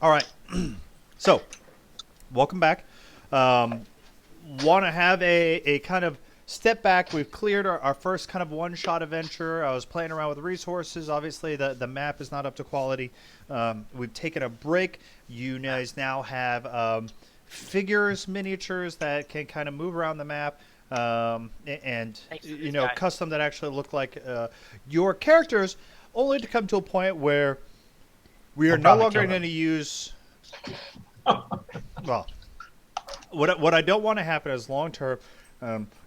All right. So, welcome back. Um, Want to have a kind of step back. We've cleared our first kind of one-shot adventure. I was playing around with resources. Obviously, the map is not up to quality. We've taken a break. You guys now have figures, miniatures that can kind of move around the map. And Thanks to this guy. custom that actually look like your characters, only to come to a point where we are I'll no probably longer kill going him. to use. Well, what I don't want to happen is long term.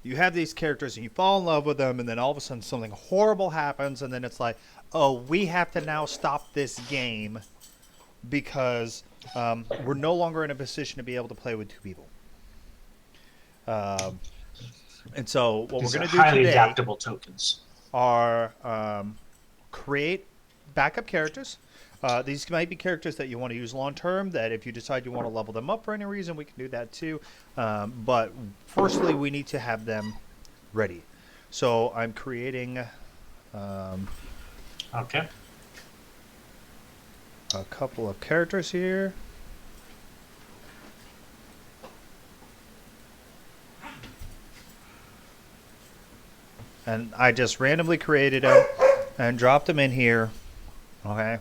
You have these characters and you fall in love with them, and then all of a sudden something horrible happens, and then it's like, oh, we have to now stop this game because we're no longer in a position to be able to play with two people. Um, and so what we're These are going to do highly today adaptable tokens. are create backup characters. These might be characters that you want to use long term. That if you decide you want to level them up for any reason, we can do that too. But firstly, we need to have them ready. So I'm creating Okay. a couple of characters here. And I just randomly created them and dropped them in here. Okay.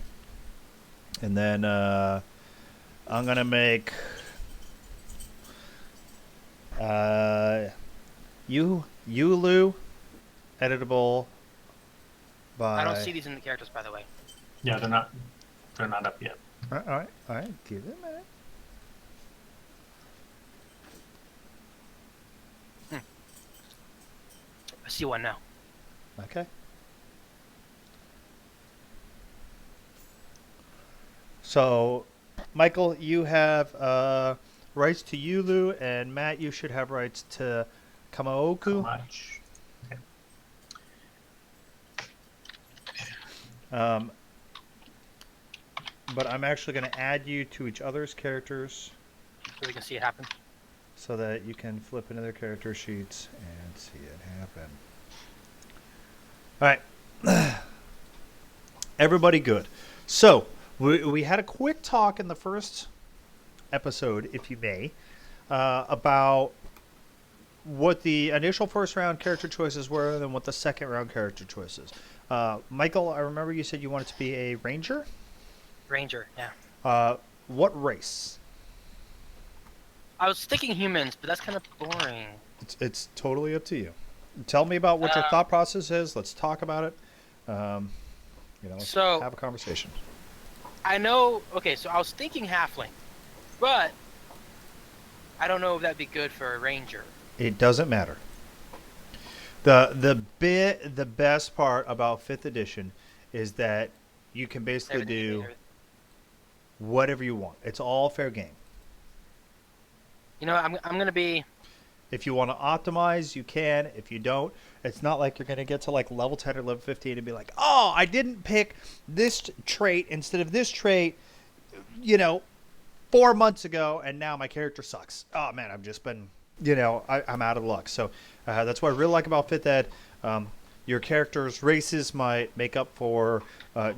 And then I'm going to make Yulu editable by. I don't see these in the characters, by the way. Yeah, they're not up yet. All right. Give it a minute. I see one now. Okay. So, Michael, you have rights to Yulu, and Matt, you should have rights to How Kamaoku. much? Okay. Um, but I'm actually going to add you to each other's characters So we can see it happen. so that you can flip into their character sheets and see it happen. All right. Everybody good. So, we had a quick talk in the first episode, if you may, about what the initial first round character choices were and then what the second round character choices. Michael, I remember you said you wanted to be a ranger. Ranger, yeah. What race? I was thinking humans, but that's kind of boring. It's totally up to you. Tell me about what your Uh, thought process is. Let's talk about it. Let's So- have a conversation. I know. Okay, so I was thinking halfling, but I don't know if that'd be good for a ranger. It doesn't matter. The best part about fifth edition is that you can basically do whatever you want. It's all fair game. You know, I'm gonna be. If you want to optimize, you can. If you don't, it's not like you're going to get to like level 10 or level 15 and be like, oh, I didn't pick this trait instead of this trait, 4 months ago, and now my character sucks. Oh, man, I've just been, I'm out of luck. So that's what I really like about Fifth Ed. Your character's races might make up for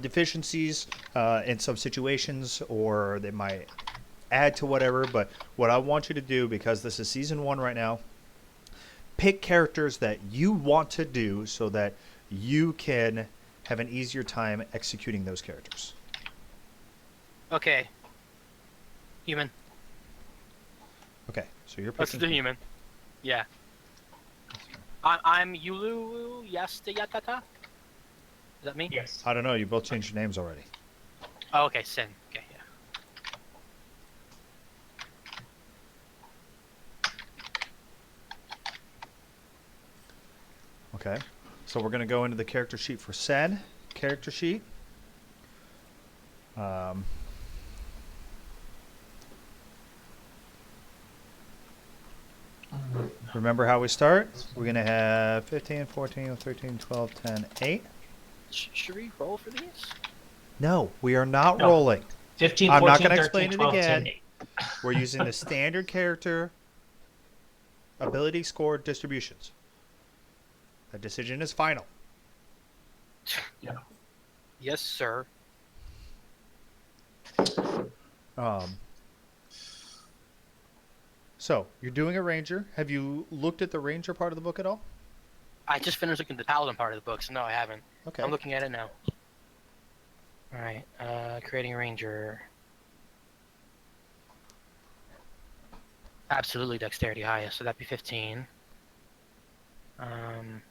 deficiencies in some situations, or they might add to whatever. But what I want you to do, because this is season 1 right now, pick characters that you want to do so that you can have an easier time executing those characters. Okay. Human. Okay, so you're Let's picking. do human. Yeah. I'm Yulu Yastayatata. Is that me? Yes. I don't know. You both changed your names already. Oh, okay. Sin. Okay, yeah. Okay, so we're going to go into the character sheet for Sen. Character sheet. Remember how we start? We're going to have 15, 14, 13, 12, 10, 8. Should we roll for these? No, we are not No. rolling. 15, I'm 14, not gonna 13, explain it 12, 10, again. 8. We're using the standard character ability score distributions. The decision is final. Yeah. Yes, sir. Um, so you're doing a ranger. Have you looked at the ranger part of the book at all? I just finished looking at the paladin part of the book, so no, I haven't. Okay. I'm looking at it now. All right, creating a ranger. Absolutely dexterity highest, so that'd be 15. Um,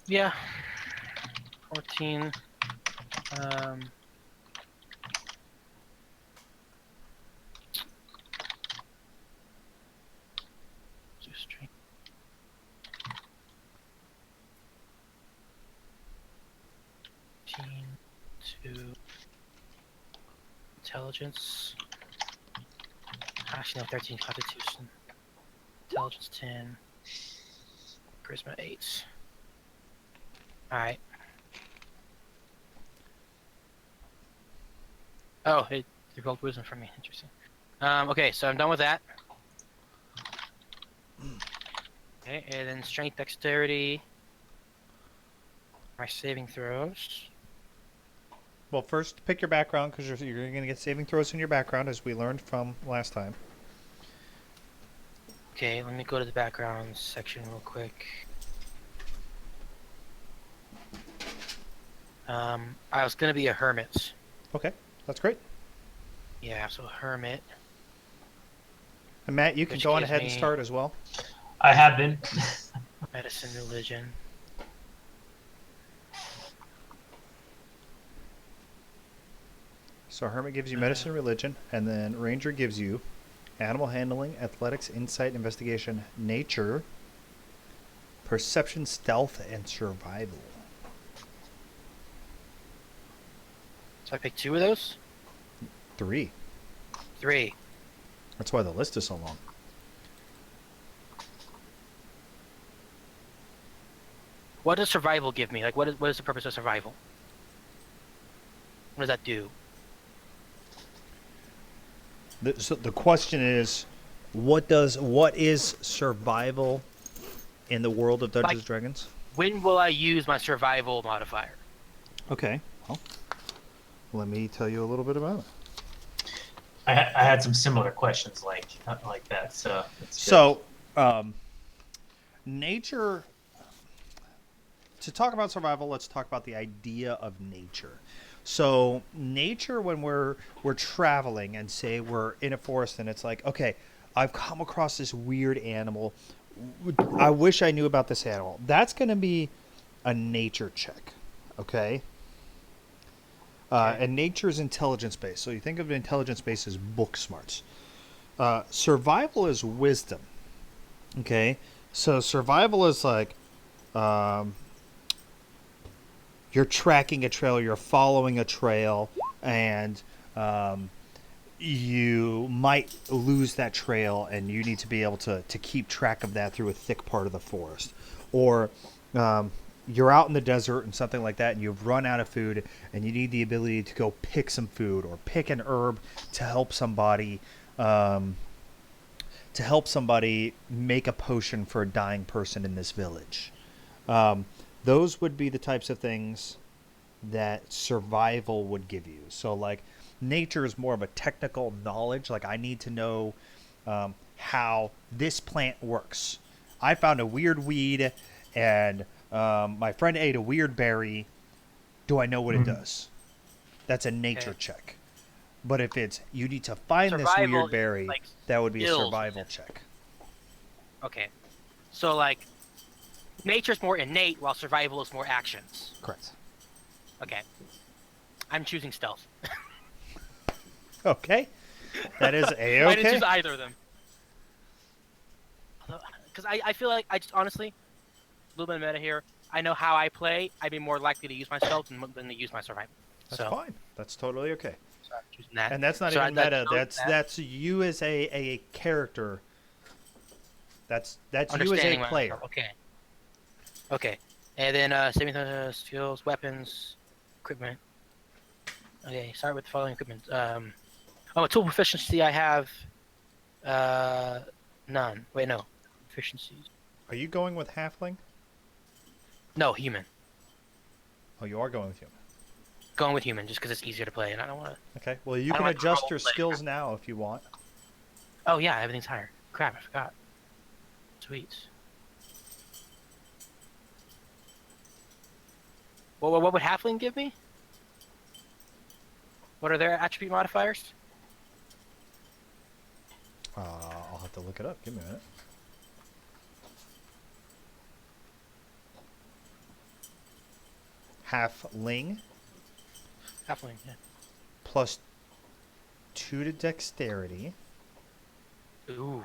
yeah, 14. So strength. 15 to intelligence. Actually, no, 13 constitution. Intelligence 10. Charisma 8. Alright. Oh, it rolled wisdom for me. Interesting. Okay, so I'm done with that. Okay, and then strength, dexterity. My saving throws. Well, first pick your background because you're going to get saving throws in your background, as we learned from last time. Okay, let me go to the background section real quick. I was gonna be a hermit. Okay, that's great. Yeah, so hermit. And Matt, you can Which go on gives ahead and me- start as well. I have been. Medicine, religion. So Hermit gives you medicine, religion, and then Ranger gives you animal handling, athletics, insight, investigation, nature, perception, stealth, and survival. So I picked 2 of those? 3. 3. That's why the list is so long. What does survival give me? Like, what is the purpose of survival? What does that do? So the question is, what is survival in the world of Dungeons and Dragons? When will I use my survival modifier? Okay, well, let me tell you a little bit about it. I had some similar questions like that. So. That's good. So, nature. To talk about survival, let's talk about the idea of nature. So, nature, when we're traveling and say we're in a forest and it's like, okay, I've come across this weird animal. I wish I knew about this animal. That's going to be a nature check, okay? And nature is intelligence based. So you think of intelligence based as book smarts. Survival is wisdom. Okay, so survival is like you're tracking a trail, you're following a trail, and you might lose that trail, and you need to be able to keep track of that through a thick part of the forest, or you're out in the desert and something like that, and you've run out of food, and you need the ability to go pick some food or pick an herb to help somebody make a potion for a dying person in this village. Those would be the types of things that survival would give you. So, like, nature is more of a technical knowledge. Like, I need to know how this plant works. I found a weird weed, and my friend ate a weird berry. Do I know what it does? That's a nature check. But if it's you need to find this Survival weird is berry, like that would be a skills. survival check. Okay. So, like, nature's more innate, while survival is more actions. Correct. Okay. I'm choosing stealth. Okay. That is I didn't A-okay. choose either of them. Because I feel like, I just honestly, a little bit of meta here, I know how I play, I'd be more likely to use my stealth than to use my survival. That's So, fine. That's totally okay. so I'm choosing that. And that's not So even I- meta. that- That's you as a character. That's you as Understanding a my- player. Okay. Okay. And then saving skills, weapons, equipment. Okay, start with the following equipment. A tool proficiency I have none. Wait, no. Proficiencies. Are you going with halfling? No, human. Oh, you are going with human. Going with human just because it's easier to play, and I don't want to. Okay. Well, you I can don't like to adjust role your play. skills now if you want. Oh yeah, everything's higher. Crap, I forgot. Sweet. What would halfling give me? What are their attribute modifiers? I'll have to look it up. Give me a minute. Halfling Halfling, yeah. plus 2 to dexterity. Ooh.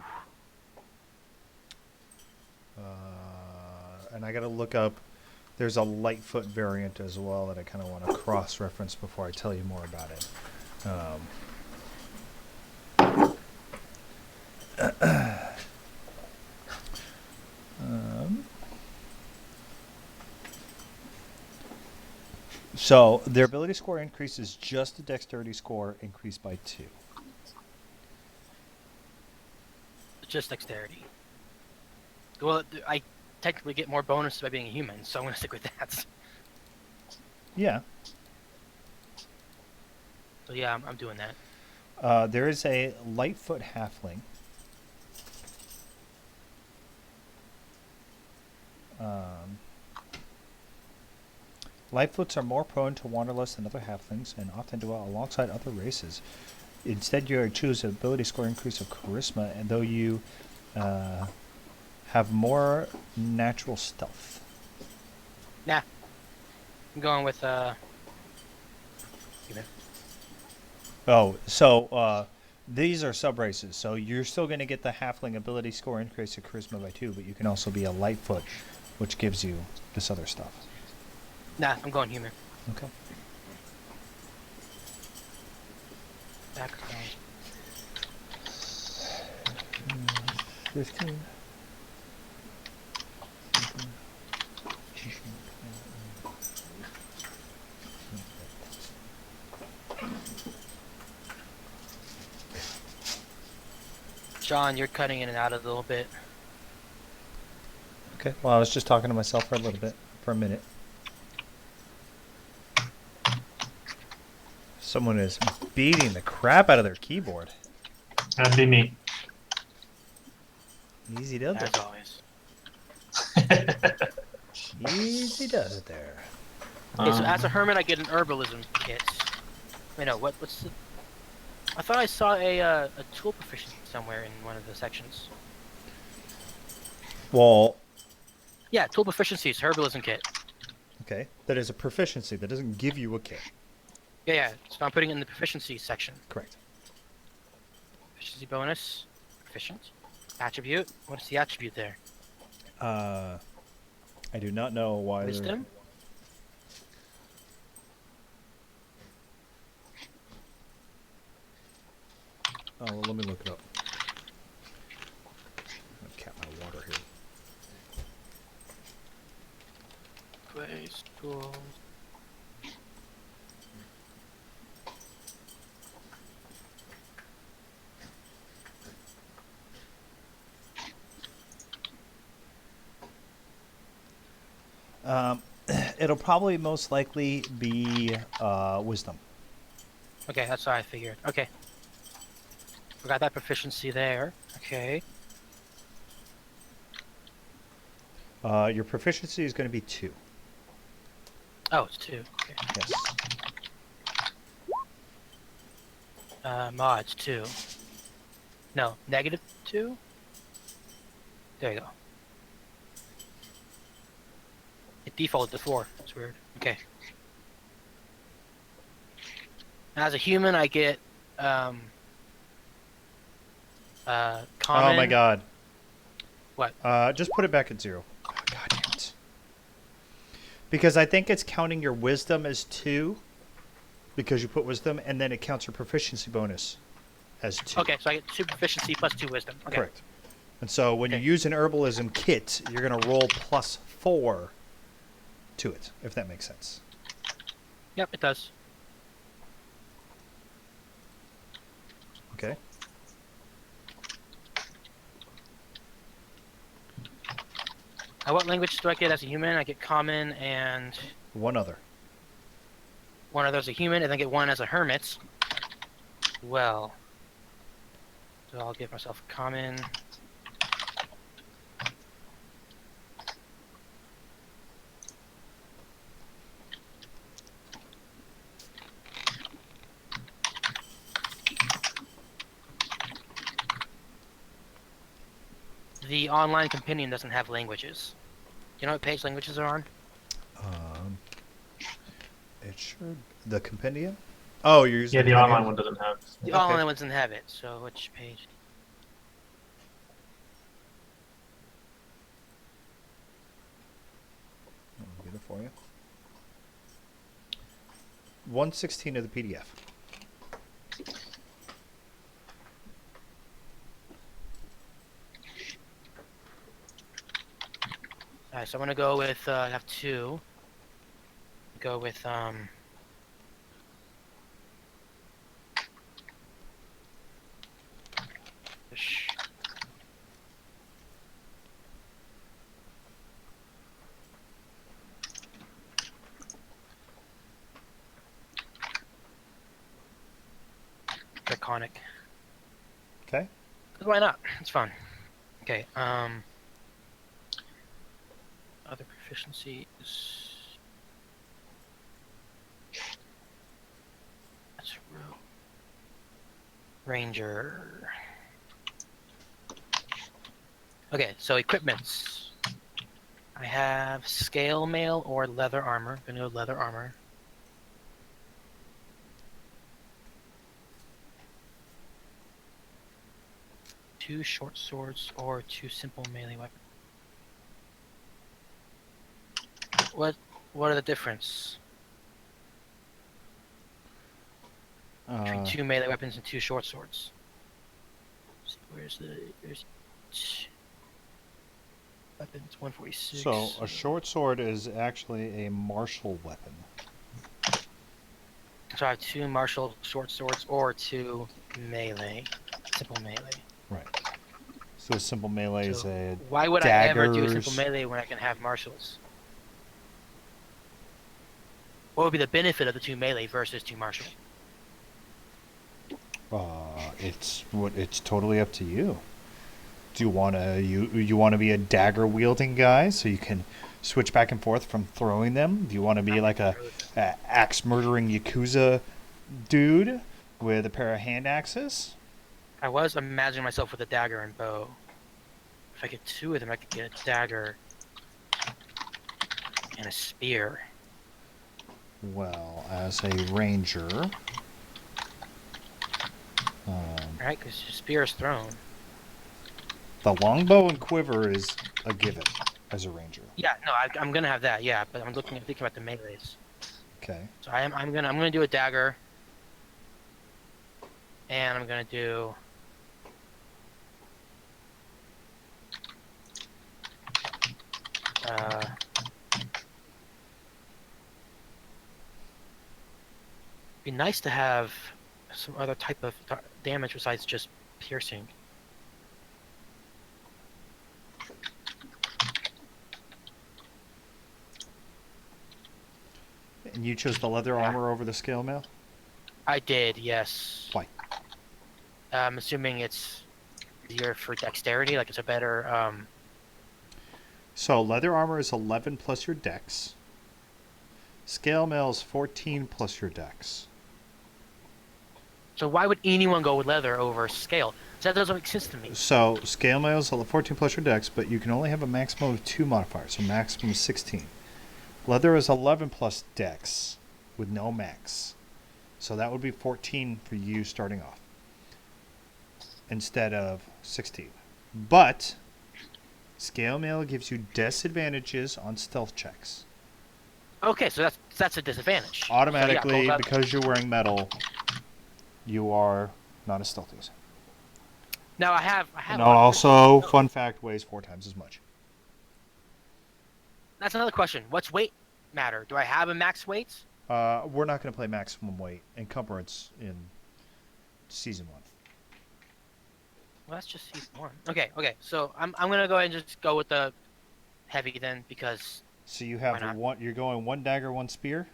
And I gotta look up. There's a Lightfoot variant as well that I kind of want to cross-reference before I tell you more about it. So their ability score increases just the dexterity score increased by 2. Just dexterity. Well, I technically get more bonuses by being a human, so I'm gonna stick with that. Yeah. So yeah, I'm doing that. There is a Lightfoot halfling. Lightfoots are more prone to wanderlust than other halflings and often dwell alongside other races. Instead, you choose an ability score increase of charisma, and though you have more natural stealth. Nah. I'm going with human. Oh, so these are sub races. So you're still going to get the halfling ability score increase of charisma by 2, but you can also be a Lightfoot, which gives you this other stuff. Nah, I'm going human. Okay. Back. 15. John, you're cutting in and out a little bit. Okay. Well, I was just talking to myself for a little bit, for a minute. Someone is beating the crap out of their keyboard. That'd be me. Easy does As it. always. Easy does it there. Okay, so as a hermit, I get an herbalism kit. Wait, no, what's the... I thought I saw a tool proficiency somewhere in one of the sections. Well, Yeah, tool proficiencies, herbalism kit. okay. That is a proficiency. That doesn't give you a kit. Yeah, so I'm putting it in the proficiency section. Correct. Proficiency bonus. Proficient. Attribute. What's the attribute there? I do not know why. Wisdom? Oh, well, let me look it up. I'm gonna cap my water here. Place, tools. It'll probably most likely be wisdom. Okay, that's what I figured. Okay. Forgot that proficiency there. Okay. Your proficiency is going to be 2. Oh, it's 2. Okay. Yes. Mods 2. No, negative 2? There you go. It defaulted to 4. That's weird. Okay. As a human, I get common. Oh my god. What? Just put it back at 0. Oh, god damn it. Because I think it's counting your wisdom as 2. Because you put wisdom, and then it counts your proficiency bonus as 2. Okay, so I get 2 proficiency plus 2 wisdom. Okay. Correct. And so when you use an herbalism kit, you're going to roll plus 4 to it, if that makes sense. Yep, it does. Okay. What language do I get as a human? I get common and One other. one other as a human, and then get one as a hermit. Well, so I'll give myself common. The online compendium doesn't have languages. Do you know what page languages are on? It should. The compendium? Oh, you're using Yeah, the compendium? online one doesn't have. The Okay. online ones doesn't have it. So which page? I'll get it for you. 116 of the PDF. Alright, so I'm gonna go with I have two. Go with sh- Draconic. Okay. Why not? It's fun. Okay, other proficiencies. That's Ranger. Okay, so equipments. I have scale mail or leather armor. Gonna go leather armor. Two short swords or two simple melee weapons. What are the difference between two melee weapons and two short swords? Let's see, there's weapons 146. So a short sword is actually a martial weapon. So I have two martial short swords or two melee, simple melee. Right. So a simple melee is So a why would I ever do simple daggers. melee when I can have martials? What would be the benefit of the two melee versus two martial? It's totally up to you. Do you wanna you wanna be a dagger wielding guy so you can switch back and forth from throwing them? Do you want to be like a axe murdering yakuza dude with a pair of hand axes? I was imagining myself with a dagger and bow. If I get two of them, I could get a dagger and a spear. Well, as a ranger, Right? Because your spear is thrown. the longbow and quiver is a given as a ranger. Yeah, no, I'm gonna have that. Yeah, but I'm thinking about the melees. Okay. So I'm gonna do a dagger, and I'm gonna do. Be nice to have some other type of damage besides just piercing. And you chose the leather armor over the scale mail? I did, yes. Why? I'm assuming it's easier for dexterity, like it's a better. So leather armor is 11 plus your dex. Scale mail is 14 plus your dex. So why would anyone go with leather over scale? That doesn't make sense to me. So scale mail is 14 plus your dex, but you can only have a maximum of 2 modifiers, so maximum is 16. Leather is 11 plus dex with no max. So that would be 14 for you starting off instead of 16. But scale mail gives you disadvantages on stealth checks. Okay, so that's a disadvantage. Automatically, So, yeah, because you're wearing metal, you are not as stealthy as. now I have. And also, fun fact, weighs 4 times as much. That's another question. What's weight matter? Do I have a max weight? We're not going to play maximum weight encumbrance in season 1. Well, that's just season 1. Okay. So I'm gonna go ahead and just go with the heavy then because So you Why have not? one. You're going one dagger, one spear.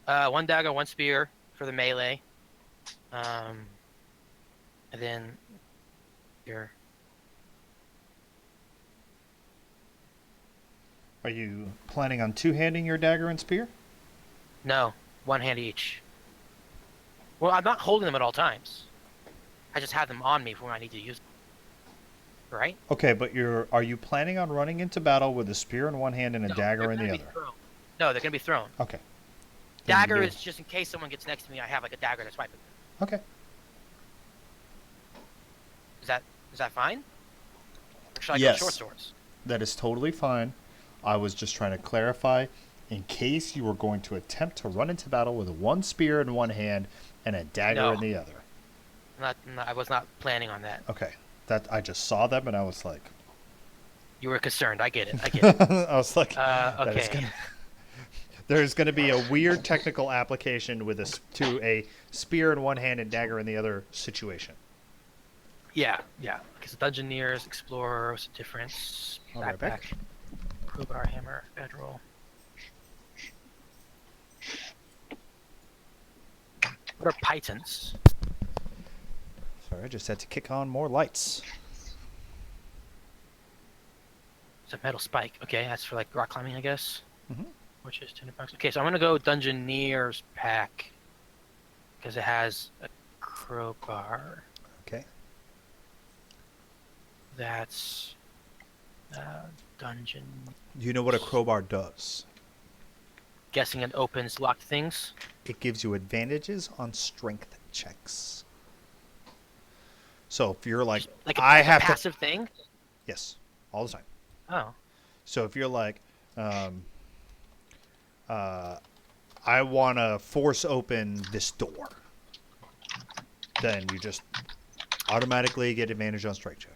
one dagger, one spear for the melee. And then your Are you planning on two-handing your dagger and spear? no, one hand each. Well, I'm not holding them at all times. I just have them on me for when I need to use them. Right? Okay, but are you planning on running into battle with a spear in one hand and a No, dagger they're in the gonna be other? thrown. No, they're gonna be thrown. Okay. Then Dagger you- is just in case someone gets next to me. I have like a dagger to swipe it. Okay. Is that fine? Or should I Yes. go short swords? That is totally fine. I was just trying to clarify in case you were going to attempt to run into battle with one spear in one hand and a dagger No. in the other. I was not planning on that. Okay. That I just saw them and I was like You were concerned. I get it. I get it. I was like that is Okay. there's going to be a weird technical application with to a spear in one hand and dagger in the other situation. Yeah. Because dungeoneers, explorer, what's the difference? I'll be right back. Backpack, crowbar, hammer, bedroll. What are pythons? Sorry, I just had to kick on more lights. It's a metal spike. Okay, that's for like rock climbing, I guess. Mhm. Which is 10 bucks. Okay, so I'm gonna go Dungeoneer's pack because it has a crowbar. Okay. That's dungeon. Do you know what a crowbar does? Guessing it opens locked things. It gives you advantages on strength checks. So if you're like, Like a, I like a have to, passive thing. yes, all the time. Oh, So if you're like, I want to force open this door, then you just automatically get advantage on strength check.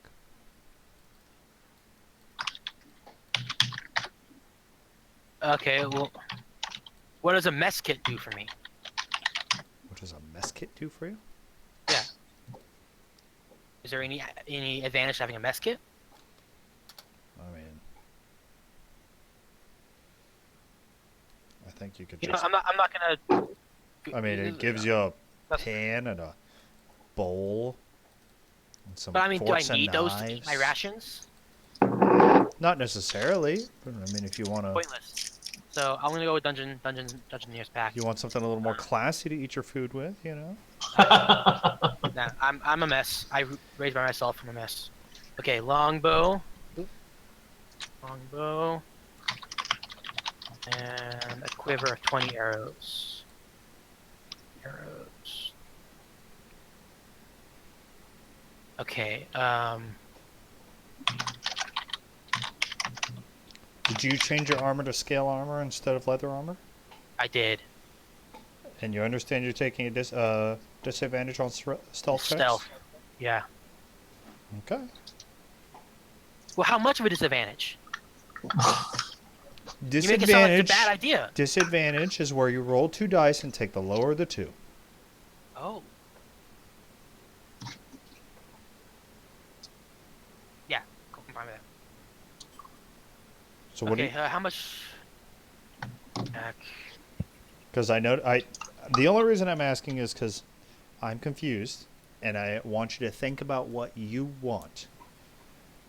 okay. Well, what does a mess kit do for me? What does a mess kit do for you? Yeah. Is there any advantage to having a mess kit? I mean, I think you could You know, just. I'm not gonna. I mean, it gives you a That's- pan and a bowl and some But I mean, do I forks and need those to keep my knives. rations? Not necessarily, but I mean, if you want to, Pointless. So I'm gonna go with Dungeoneer's pack. you want something a little more classy to eat your food with, you know. Nah, I'm a mess. I raised by myself from a mess. Okay, longbow. Longbow. And a quiver of 20 arrows. Arrows. Okay, Did you change your armor to scale armor instead of leather armor? I did. And you understand you're taking a disadvantage on stealth checks? Stealth. Yeah. Okay. Well, how much of a disadvantage? You make it sound like it's a Disadvantage. bad idea. Disadvantage is where you roll 2 dice and take the lower of the 2. Oh. Yeah, cool, I'm fine with that. So what? Okay, how much? Because the only reason I'm asking is because I'm confused, and I want you to think about what you want.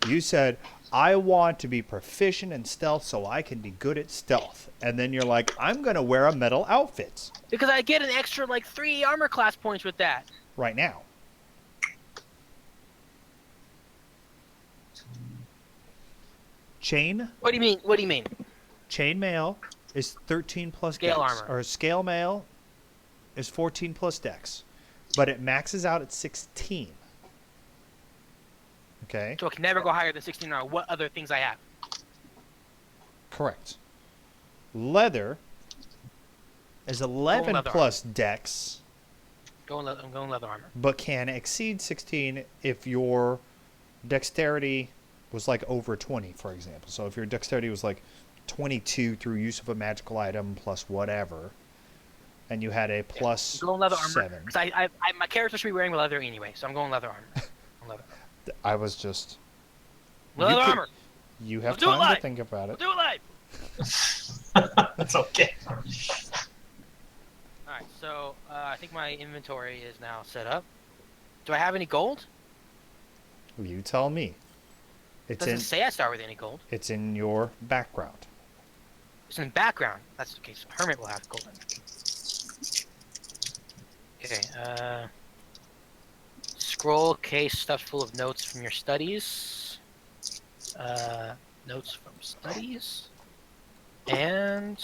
You said, I want to be proficient in stealth so I can be good at stealth. And then you're like, I'm going to wear a metal outfit Because I get an extra like 3 armor class points with that. right now. Chain What do you mean? What do you mean? mail is 13 plus Scale dex. armor. Or scale mail is 14 plus dex. But it maxes out at 16. Okay? So I can never go higher than 16 or what other things I have? Correct. Leather is 11 leather plus dex, I'm going leather armor. but can exceed 16 if your dexterity was like over 20, for example. So if your dexterity was like 22 through use of a magical item plus whatever, and you had a plus I'm going leather armor. 7. Because my character should be wearing leather anyway, so I'm going leather armor. I'm leather. I was just... Leather could- armor. You have do it time to live. think about We'll it. do it live. That's okay. All right, so I think my inventory is now set up. Do I have any gold? You tell me. It's Doesn't in. say I start with any gold. It's in your background. It's in the background. That's okay. So hermit will have gold. Okay. Scroll case stuffed full of notes from your studies. Notes from studies. And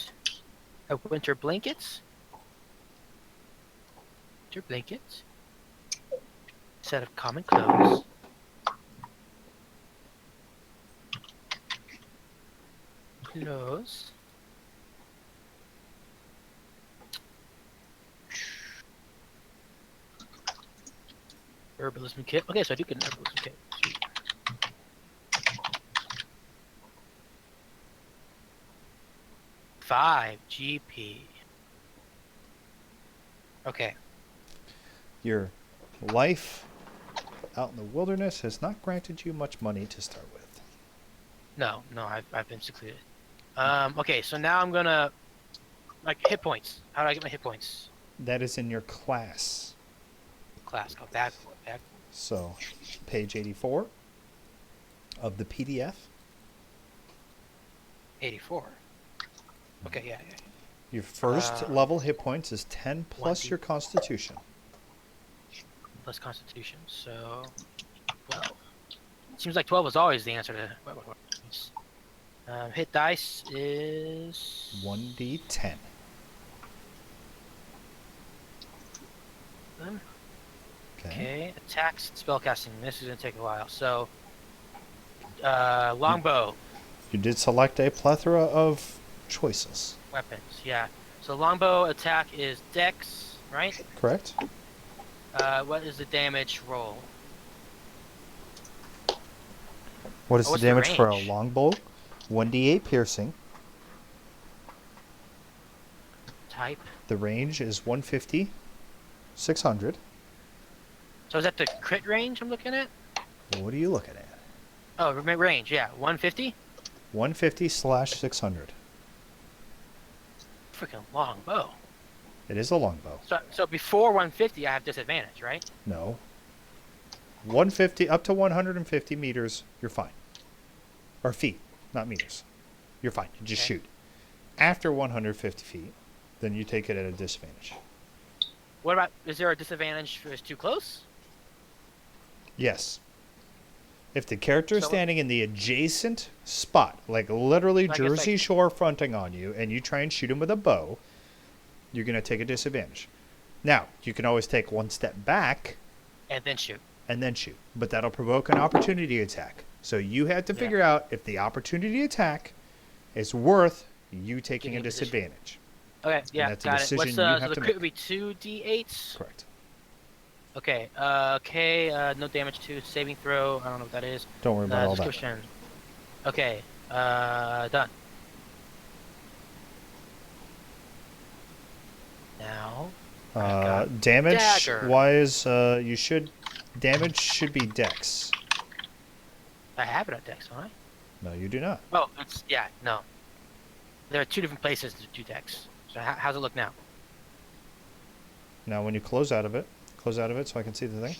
a winter blanket. Winter blanket. Set of common clothes. Clothes. Herbalism kit. Okay, so I do get an herbalism kit. Sweet. Five GP. Okay. Your life out in the wilderness has not granted you much money to start with. No, I've been secluded. Okay, so now I'm gonna like hit points. How do I get my hit points? That is in your class. Class. Go back. So, page 84 of the PDF. 84. Okay, yeah. Your first level hit points is 10 plus 1d. your constitution. Plus Constitution, so 12. Seems like 12 is always the answer to. Hit dice is 1d10. Okay, attacks, spellcasting. This is gonna take a while. So, longbow, You did select a plethora of choices, weapons. Yeah. So longbow attack is Dex, right? correct? What is the damage roll? What is the What's the damage for a range? longbow? 1d8 piercing. Type. The range is 150, 600. So is that the crit range I'm looking at? What are you looking at? Oh, range. Yeah, 150. 150 slash 600. Freaking longbow. It is a longbow. So before 150, I have disadvantage, right? No. 150 up to 150 meters, you're fine. Or feet, not meters. You're fine. You just Okay. shoot. After 150 feet, then you take it at a disadvantage. What about? Is there a disadvantage if it's too close? Yes. If the character is So- standing in the adjacent spot, like literally Like it's Jersey like- Shore fronting on you, and you try and shoot him with a bow, you're going to take a disadvantage. Now, you can always take one step back And then shoot. and then shoot, but that'll provoke an opportunity attack. So you have to Yeah. figure out if the opportunity attack is worth you taking Getting a a position. disadvantage. Okay, yeah, that's a got it. decision What's you so have the to crit make. would be 2d8s. Correct. Okay. No damage to saving throw. I don't know what that is. Don't worry about all that. Description. Okay. Done. Now. Damage Dagger. wise, damage should be dex. I have it on Dex, don't I? No, you do not. Oh, it's no. There are two different places to do Dex. So how's it look now? Now, when you close out of it so I can see the thing.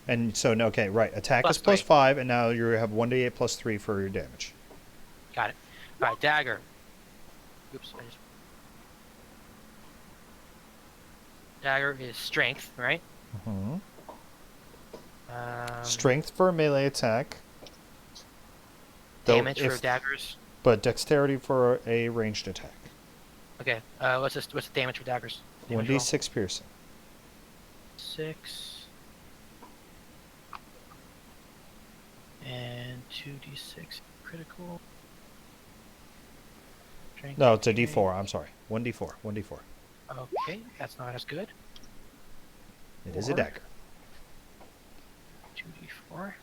And so, no, okay, right. Attack Plus is plus 3. 5, and now you have 1d8 plus 3 for your damage. Got it. All right, dagger. Oops. Dagger is strength, right? Mhm. Um, Strength for a melee attack. Though Damage for if- daggers. But dexterity for a ranged attack. Okay. What's the damage for daggers? Damage roll. 1d6 piercing. 6 and 2d6 critical. Strength, No, it's a okay. d4. I'm sorry. 1d4. 1d4. Okay, that's not as good. It is a 4. dagger. 2d4.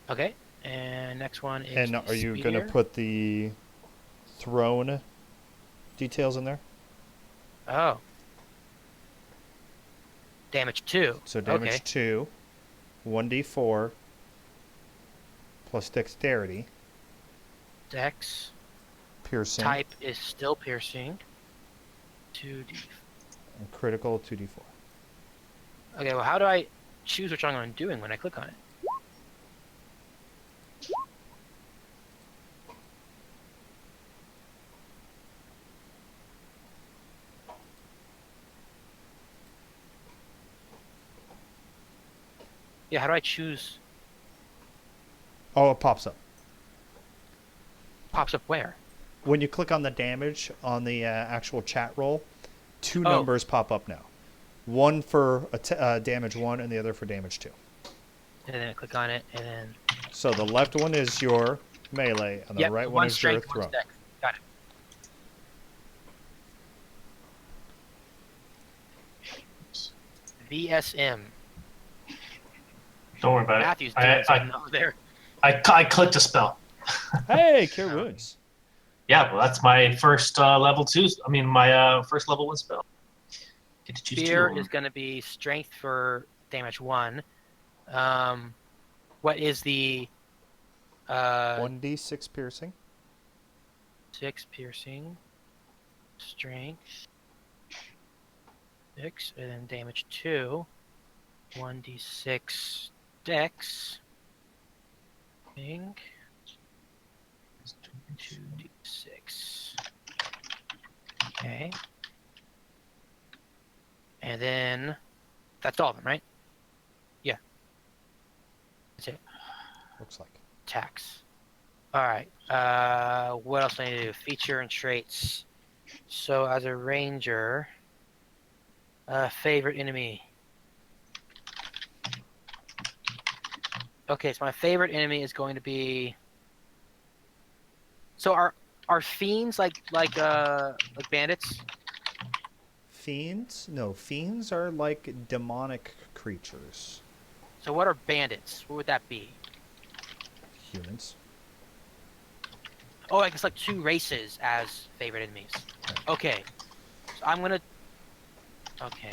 Okay, and next one is. And the are you going to spear. put the thrown details in there? Oh. Damage 2. So damage Okay. 2, 1d4, plus dexterity. Dex. Piercing. Type is still piercing. 2d. And critical 2d4. Okay, well, how do I choose which one I'm doing when I click on it? Yeah, how do I choose? Oh, it pops up. Pops up where? When you click on the damage on the actual chat roll, two Oh. numbers pop up now. One for damage 1 and the other for damage 2. And then I click on it, and then So the left one is your melee, and the yep, right one one is your strength, one throw. dex. Got it. VSM. Don't worry about Matthew's it. doing something over there. I clicked a spell. Hey, cure wounds. Yeah, well, that's my first level 2. I mean, my first level 1 spell. Get to choose Spear 2. is going to be strength for damage 1. What is the 1d6 piercing. 6 piercing? Strength 6, and then damage 2. 1d6 dex. Ping. 2d6. Okay. And then that's all of them, right? Yeah. That's it. Looks like. Attacks. Alright. What else do I need to do? Feature and traits. So as a ranger, favorite enemy. Okay, so my favorite enemy is going to be. So are fiends like bandits? Fiends? No, fiends are like demonic creatures. So what are bandits? What would that be? Humans. Oh, I guess like 2 races as favorite enemies. Okay, so I'm gonna. Okay.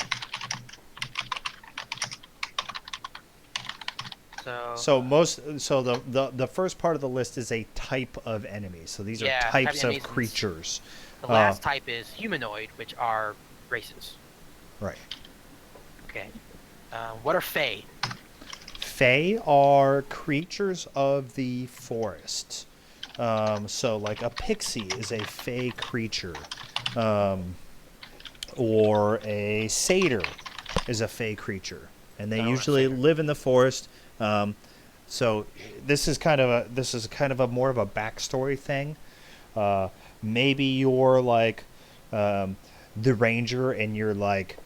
So the first part of the list is a type of enemy. So these Yeah, are type types of enemies. creatures. The last type is humanoid, which are races. Right. Okay. What are fae? Fae are creatures of the forest. So like a pixie is a fae creature. Or a satyr is a fae creature. And they Oh, a usually satyr. live in the forest. So this is kind of a more of a backstory thing. Maybe you're like the ranger, and you're like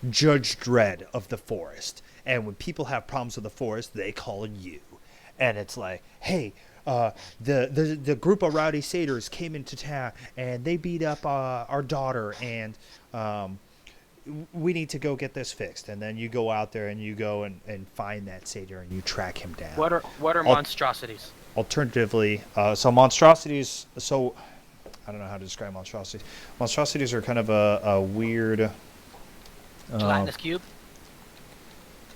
Judge Dredd of the forest. And when people have problems with the forest, they call you. And it's like, hey, the group of rowdy satyrs came into town, and they beat up our daughter, and we need to go get this fixed. And then you go out there and you go and find that satyr, and you track him down. What are monstrosities? Alternatively, so monstrosities. So I don't know how to describe monstrosities. Monstrosities are kind of a weird. Gelatinous cube?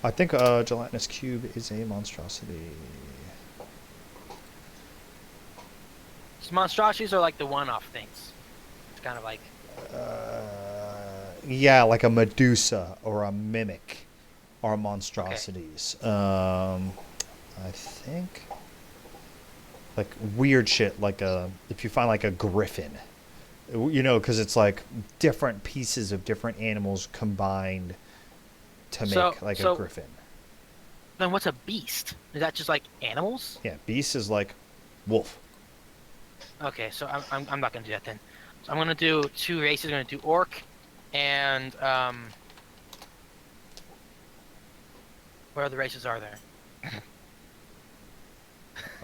I think gelatinous cube is a monstrosity. So monstrosities are like the one-off things. It's kind of like. Yeah, like a Medusa or a Mimic are monstrosities. I think like weird shit, like if you find like a griffin, because it's like different pieces of different animals combined to make a griffin. Then what's a beast? Is that just like animals? Yeah, beast is like wolf. Okay, so I'm not gonna do that then. So I'm gonna do 2 races. I'm gonna do orc, and what other races are there?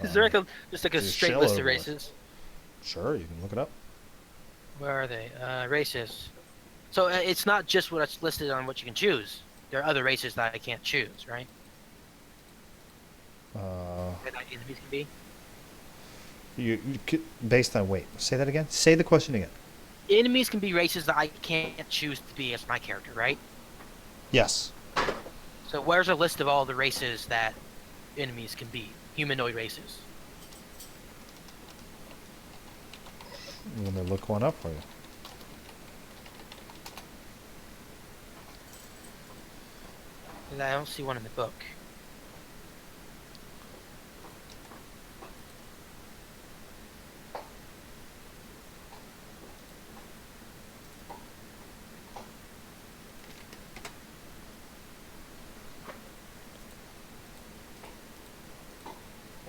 Is there like just like a there's a straight list shitload of of races? Sure, you can look it up. Where are they? Races. So it's not just what's listed on what you can choose. There are other races that I can't choose, right? That enemies can be. You could, based on wait, say that again. Say the question again. Enemies can be races that I can't choose to be as my character, right? Yes. So where's a list of all the races that enemies can be. Humanoid races. I'm gonna look one up for you. I don't see one in the book.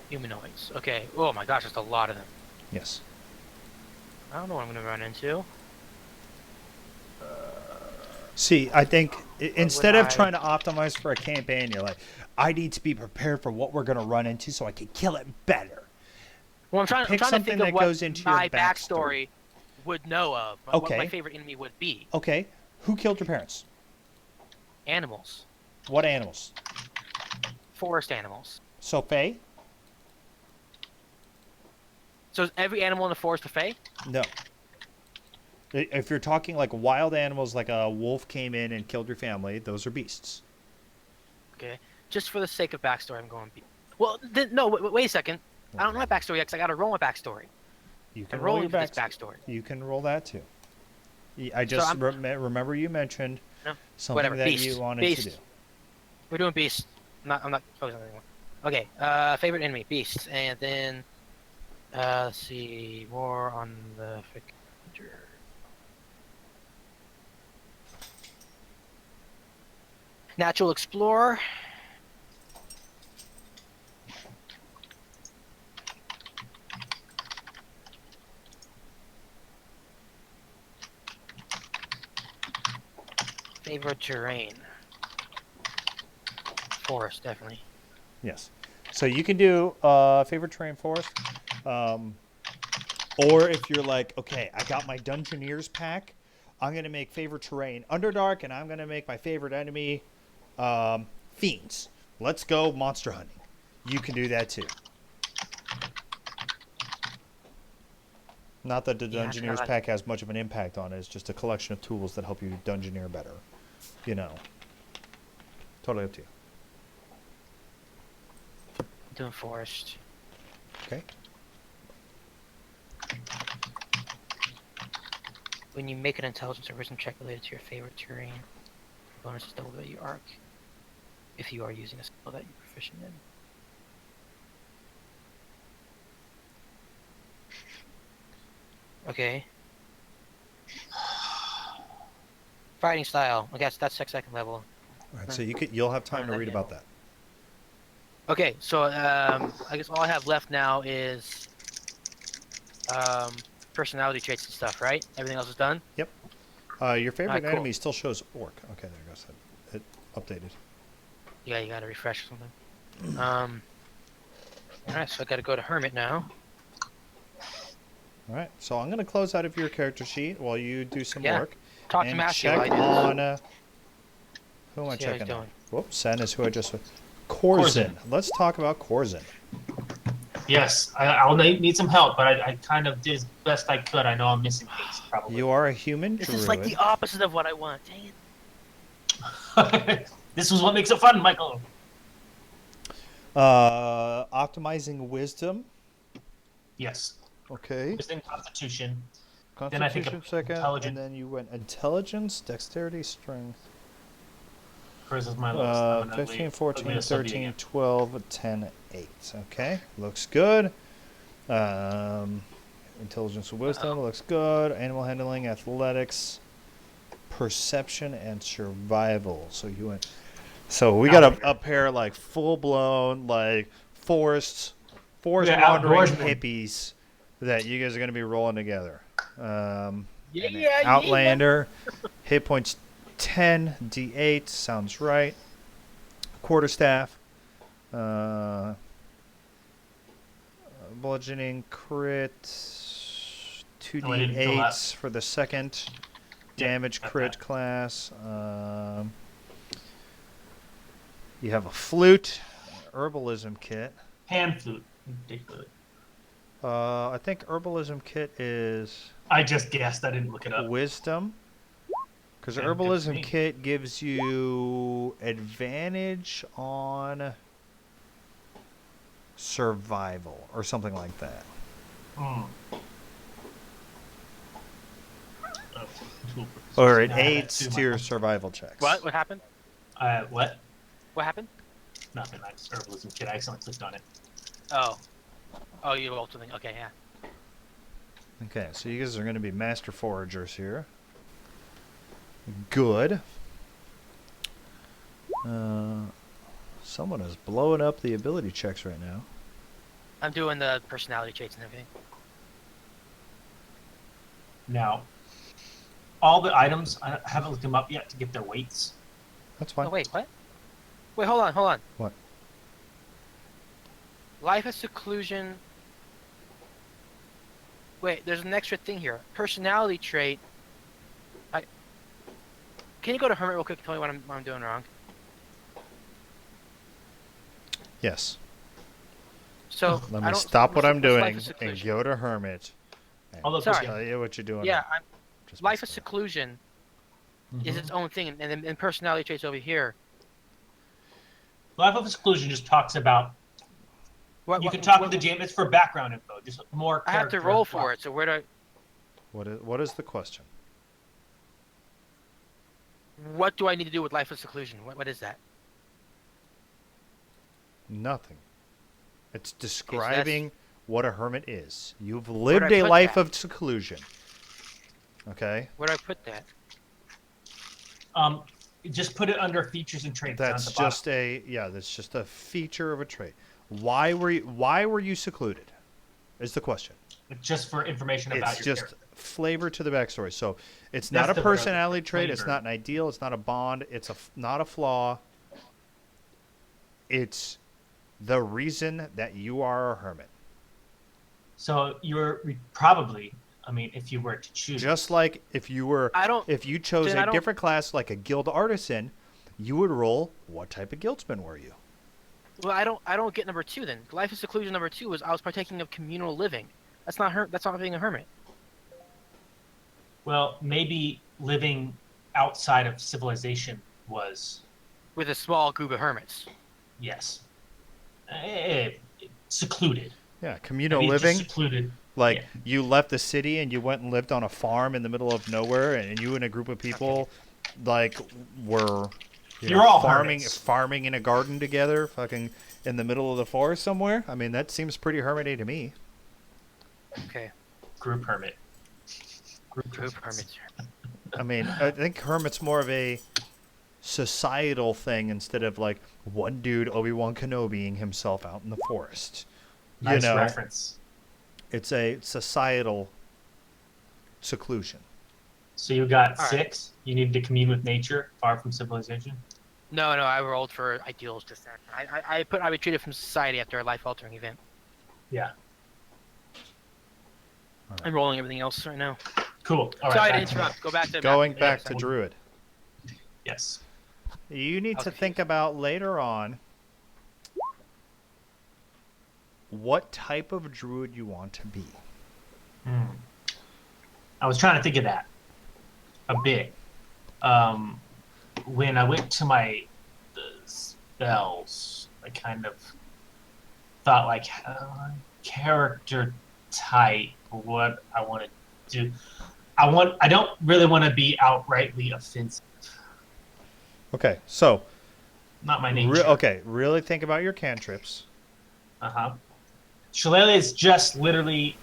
Humanoids. Okay. Oh my gosh, there's a lot of them. Yes. I don't know what I'm gonna run into. See, I think instead would of I- trying to optimize for a campaign, you're like, I need to be prepared for what we're gonna run into so I can kill it better. Well, I'm trying Pick to something think that of what goes into your my backstory. backstory would know of. What my Okay. favorite enemy would be. Okay, who killed your parents? Animals. What animals? Forest animals. So Faye? So is every animal in the forest a fae? No. If you're talking like wild animals, like a wolf came in and killed your family, those are beasts. Okay. Just for the sake of backstory, I'm going be. Well, then, no. Wait a second. I don't know my backstory yet because I got to roll my backstory. You I'm can roll your rolling for this backstory. backstory. You can roll that too. I just I'm- remember you mentioned No, something whatever. that Beast. you wanted Beast. to do. We're doing beast. I'm not focusing on anyone. Okay. Favorite enemy, beast, and then let's see more on the figure. Natural explorer. Favorite terrain. Forest, definitely. Yes. So you can do favorite terrain forest. Or if you're like, okay, I got my Dungeoneers pack, I'm going to make favorite terrain Underdark, and I'm going to make my favorite enemy Fiends. Let's go monster hunting. You can do that too. Not that the Yeah, Dungeoneers God. pack has much of an impact on it. It's just a collection of tools that help you Dungeoneer better. You know. Totally up to you. Doing forest. Okay. When you make an intelligence or wisdom check related to your favorite terrain, bonus is double your arc. If you are using a skill that you're proficient in. Okay. Fighting style. I guess that's second level. All right, so you'll have time to read about that. Okay, so I guess all I have left now is personality traits and stuff, right? Everything else is done. Your favorite cool. enemy still shows orc. Okay, there goes it updated. Yeah, you gotta refresh or something. Alright, so I gotta go to Hermit now. All right, so I'm going to close out of your character sheet while you do some Yeah, work. Talk to and Master check while I do this. on who am I See how he's checking on? doing. Whoops, Sen is who I just. Corzin. Let's talk about Corzin. Yes, I'll need some help, but I kind of did as best I could. I know I'm missing things, probably. You are a human This druid. is like the opposite of what I want. Dang it. This was what makes it fun, Michael. Optimizing wisdom. Yes. Okay. Wisdom, Constitution. Constitution Then I think second, intelligence. and then you went intelligence, dexterity, strength. Hers is my lowest. I'm an ugly- 15, 14, ugly SOB 13, again. 12, 10, 8. Okay, looks good. Intelligence and wisdom looks good. Animal handling, athletics, perception, and survival. So you went. So we got a pair like full blown like forest Yeah, wandering outdoorsmen. hippies that you guys are gonna be rolling together. And Yeah. Outlander, hit points 10, D8, sounds right. Quarterstaff, bludgeoning crit, Oh, I didn't fill that. 2D8s for the second damage got crit that. class. You have a flute, herbalism kit. Hand flute. Ridiculous. I think herbalism kit is I just guessed. I didn't look it up. wisdom. Because Yeah, good for me. herbalism kit gives you advantage on survival or something like that. Hmm. Or it I have that aids too, to your Michael. survival checks. What? What happened? What? What happened? Nothing. I just herbalism kit. I accidentally clicked on it. Oh. Oh, you rolled something. Okay, yeah. Okay, so you guys are going to be master foragers here. Good. Someone is blowing up the ability checks right now. I'm doing the personality traits and everything. Now, all the items, I haven't looked them up yet to get their weights. That's fine. Oh, wait, what? Wait, hold on. What? Life of seclusion. Wait, there's an extra thing here. Personality trait. Can you go to Hermit real quick and tell me what I'm doing wrong? Yes. So Let I me don't- stop what what's- I'm what's doing Life of and seclusion? go to Hermit. And I'll look Sorry. tell you what you're doing. Yeah, wrong. Just Life of messing with seclusion is Mhm. its own thing, and then and personality traits over here. Life of Exclusion just talks about. What, You can talk with the GM. It's for background info. Just more. I have to roll for it. So where do I? What is the question? What do I need to do with Life of Seclusion? What is that? Nothing. It's describing what a hermit is. You've lived I a put life that? of seclusion. Okay? Where do I put that? Just put it under features and traits. That's on the just that's just a feature of a trait. Why were you secluded? Is the question. bottom. Just for information about It's your just character. flavor to the backstory. So it's That's not a the word, personality trait. It's flavor. not an ideal. It's not a bond. It's not a flaw. It's the reason that you are a hermit. So you're probably. I mean, if you were to choose. Just like if you chose then I a don't- different class like a guild artisan, you would roll what type of guildsman were you? Well, I don't get number 2 then. Life of Seclusion number 2 was I was partaking of communal living. That's not being a hermit. Well, maybe living outside of civilization was With a small group of hermits. yes, secluded. Yeah, communal Maybe just living. secluded. Like Yeah. you left the city and you went and lived on a farm in the middle of nowhere, and you and a group of people like were You're all farming hermits. farming in a garden together, fucking in the middle of the forest somewhere. I mean, that seems pretty hermity to me. Okay. Group hermit. Group hermits. I mean, I think hermit's more of a societal thing instead of like one dude Obi-Wan Kenobiing himself out in the forest. Nice you know, reference. it's a societal seclusion. So you got All right. 6. You need to commune with nature, far from civilization. No, I rolled for ideals just then. I retreated from society after a life-altering event. Yeah. I'm rolling everything else right now. Cool. All right. Sorry to back to interrupt. Go back to Going the- back yeah, to Druid. Yes. You need to Okay. think about later on what type of druid you want to be. I was trying to think of that a bit. When I went to the spells, I kind of thought like character type, what I want to do. I don't really want to be outrightly offensive. Okay, so Not my nature. really think about your cantrips. Uh-huh. Shillelagh is just literally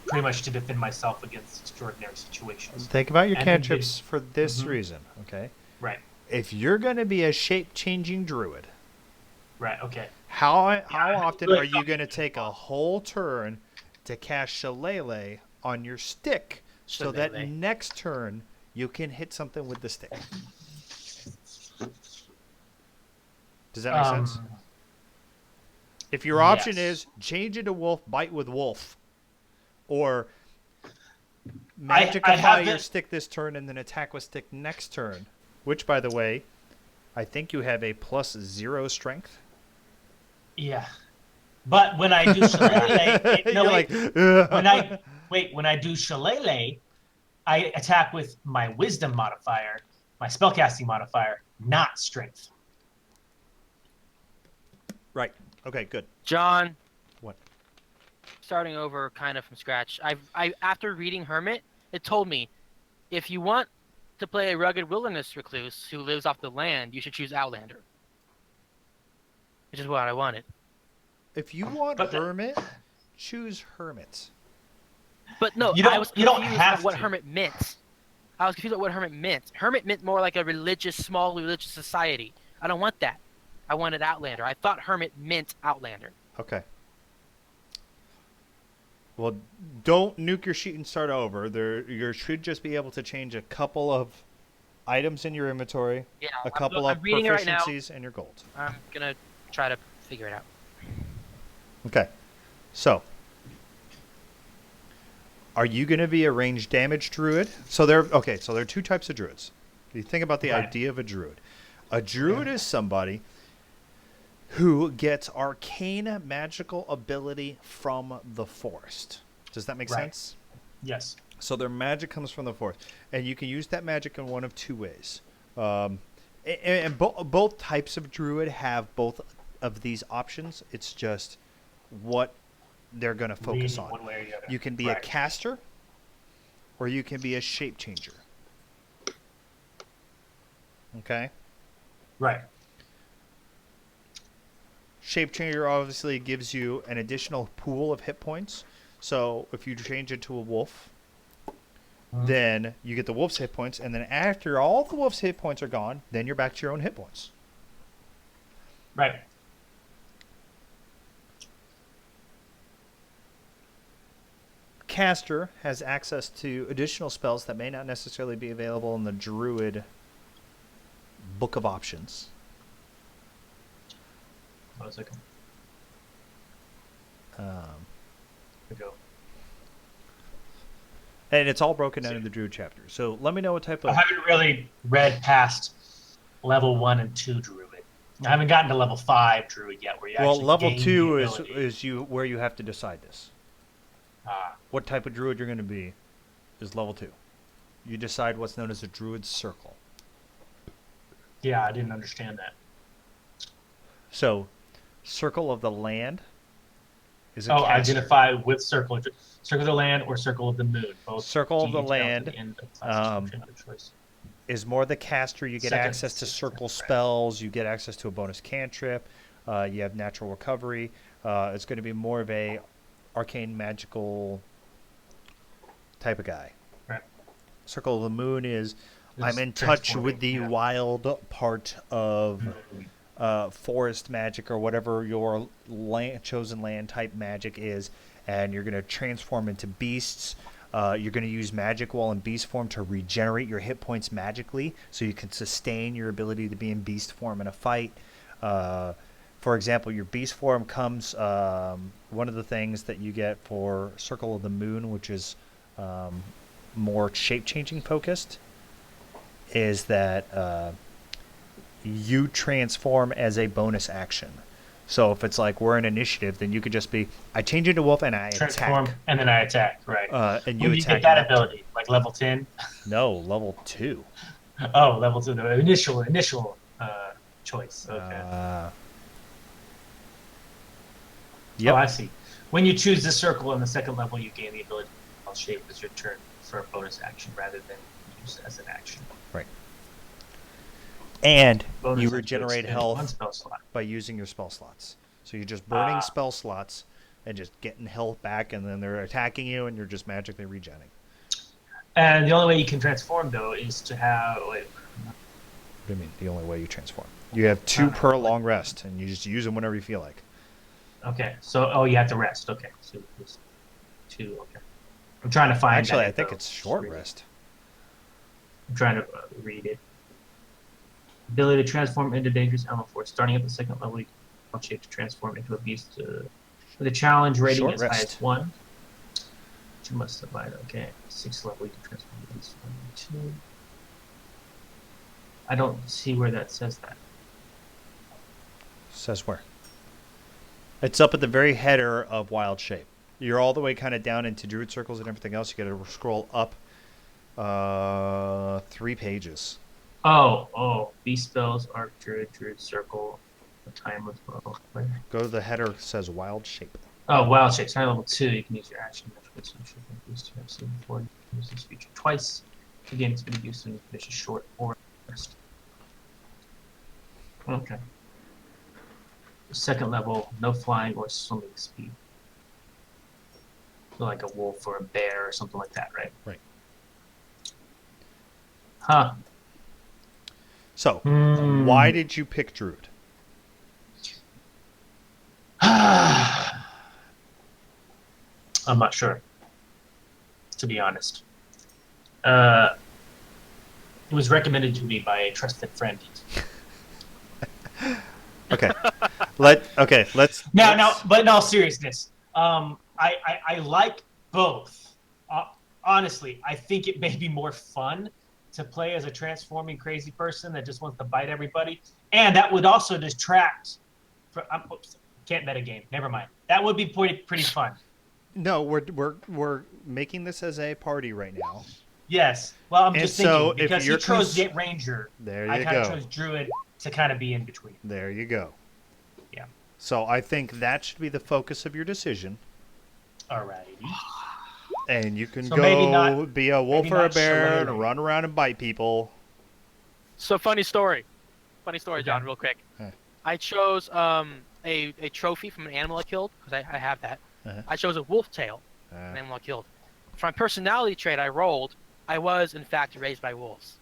pretty much to defend myself against extraordinary situations. Think about your And cantrips for this Mhm. reason, okay? Right. If you're going to be a shape-changing druid, Right. Okay. how I often really are you thought going to you'd take a whole turn to cast Shillelagh on your stick so that Shillelagh. next turn you can hit something with the stick? Does that make sense? If your option yes. is change into wolf, bite with wolf, or I magicify have your been- stick this turn and then attack with stick next turn, which, by the way, I think you have a +0 strength. Yeah. But when I do Shillelagh, You're like, when I do Shillelagh, I attack with my Wisdom modifier, my spellcasting modifier, not Strength. Right. Okay. Good. John, What? starting over kind of from scratch. I after reading Hermit, it told me if you want to play a rugged wilderness recluse who lives off the land, you should choose Outlander, which is what I wanted. If you want But hermit, choose hermit. But no, you I was don't confused have on what to. Hermit meant. I was confused on what Hermit meant. Hermit meant more like a small religious society. I don't want that. I wanted Outlander. I thought Hermit meant Outlander. Okay. Well, don't nuke your sheet and start over. You should just be able to change a couple of items in your inventory, Yeah, a couple of I'm reading it right now. proficiencies, and your gold. I'm gonna try to figure it out. Okay. So, are you going to be a ranged damage druid? So there are two types of druids. You think about the Right. idea of a druid. A druid is somebody who gets arcane magical ability from the forest. Does that make Right. sense? Yes. So their magic comes from the forest, and you can use that magic in one of two ways. Both types of druid have both of these options. It's just what they're going to focus Lean on. one way or the other. You can be a Right. caster, or you can be a shape changer. Okay? Right. Shape changer obviously gives you an additional pool of hit points. So if you change into a wolf, then you get the wolf's hit points, and then after all the wolf's hit points are gone, then you're back to your own hit points. Right. Caster has access to additional spells that may not necessarily be available in the druid book of options. Hold on a second. Um, Here we go. and it's all broken down in the druid chapter. So let me know what type I of... haven't really read past level 1 and 2 druid. I haven't gotten to level 5 druid yet, where you Well, actually level gain 2 the is ability. where you have to decide this. What type of druid you're going to be is level 2. You decide what's known as a druid circle. Yeah, I didn't understand that. So, circle of the land is a Oh, caster. identify with circle. Circle of the land or circle of the moon. Both Circle of the detailed at land, the end of class description, your choice. is more the caster. You get Second- access to circle spells. You get access to a bonus cantrip. You have natural recovery. It's going to be more of a arcane magical type of guy. Right. Circle of the moon is I'm It's in touch transforming, with the yeah. wild part of forest magic or whatever your chosen land type magic is, and you're going to transform into beasts. You're going to use magic while in beast form to regenerate your hit points magically, so you can sustain your ability to be in beast form in a fight. For example, your beast form comes one of the things that you get for Circle of the Moon, which is more shape-changing focused, is that you transform as a bonus action. So if it's like we're in initiative, then you could just be, I change into wolf and I Transform, attack. and then I attack. Right. And When you do you attack. get that in ability? Like level 10? No, level 2. Oh, level 2. The initial choice. Okay. Yep. Oh, I see. When you choose the circle on the second level, you gain the ability to shape as your turn for a bonus action rather than use as an action. Right. And Bonus you action regenerate expends one health spell slot. by using your spell slots. So you're just burning Ah. spell slots and just getting health back, and then they're attacking you, and you're just magically regenerating. And the only way you can transform though is to have What do you mean? The only way you transform? You have 2 per long rest, and you just use them whenever you feel like. okay. So you have to rest. Okay. So it's 2. Okay. I'm trying to find. Actually, that I think info. it's short Read it. rest. I'm trying to read it. Ability to transform into dangerous element force. Starting at the second level, you can shape to transform into a beast with a challenge rating Short as high rest. as 1. You must divide. Okay. 6th level, you can transform into beast 1 and 2. I don't see where that says that. Says where? It's up at the very header of Wild Shape. You're all the way kind of down into Druid Circles and everything else. You got to scroll up 3 pages. Oh, beast spells, arc, druid circle. The time with well. Go to the header that says wild shape. Oh, wild shape. Starting level 2, you can use your action metrics and should boost to have seen before. Use this feature twice. The game is going to be used when you finish a short or rest. Okay. Second level, no flying or swimming speed. So like a wolf or a bear or something like that, right? Right. Huh. So, Hmm. why did you pick Druid? I'm not sure, to be honest. It was recommended to me by a trusted friend. Okay. Let's But in all seriousness, I like both. Honestly, I think it may be more fun to play as a transforming crazy person that just wants to bite everybody, and that would also distract. Oops, can't metagame. Never mind. That would be pretty fun. No, we're making this as a party right now. Yes. Well, I'm And just so thinking if because you're he chose Get Ranger. There I you kind of go. chose Druid to kind of be in between. There you go. Yeah. So I think that should be the focus of your decision. Alrighty. And you can So go maybe not- be a wolf maybe or a not bear Shillelagh. and run around and bite people. So funny story, John, Okay. real quick. Huh. I chose a trophy from an animal I killed because I have that. Uh-huh. I chose a wolf tail, an animal I killed. For my personality trait I rolled, I was in fact raised by wolves.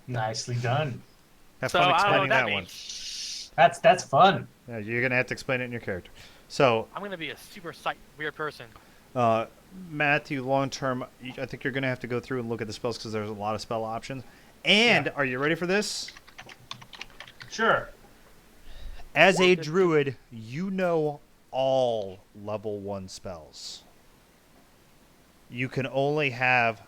Nicely done. Have So fun I don't know explaining what that that one. means. That's fun. Yeah, you're gonna have to explain it in your character. So, I'm gonna be a super weird person. Matthew, long term, I think you're gonna have to go through and look at the spells because there's a lot of spell options. And Yeah. are you ready for this? Sure. As a druid, you know all level 1 spells. You can only have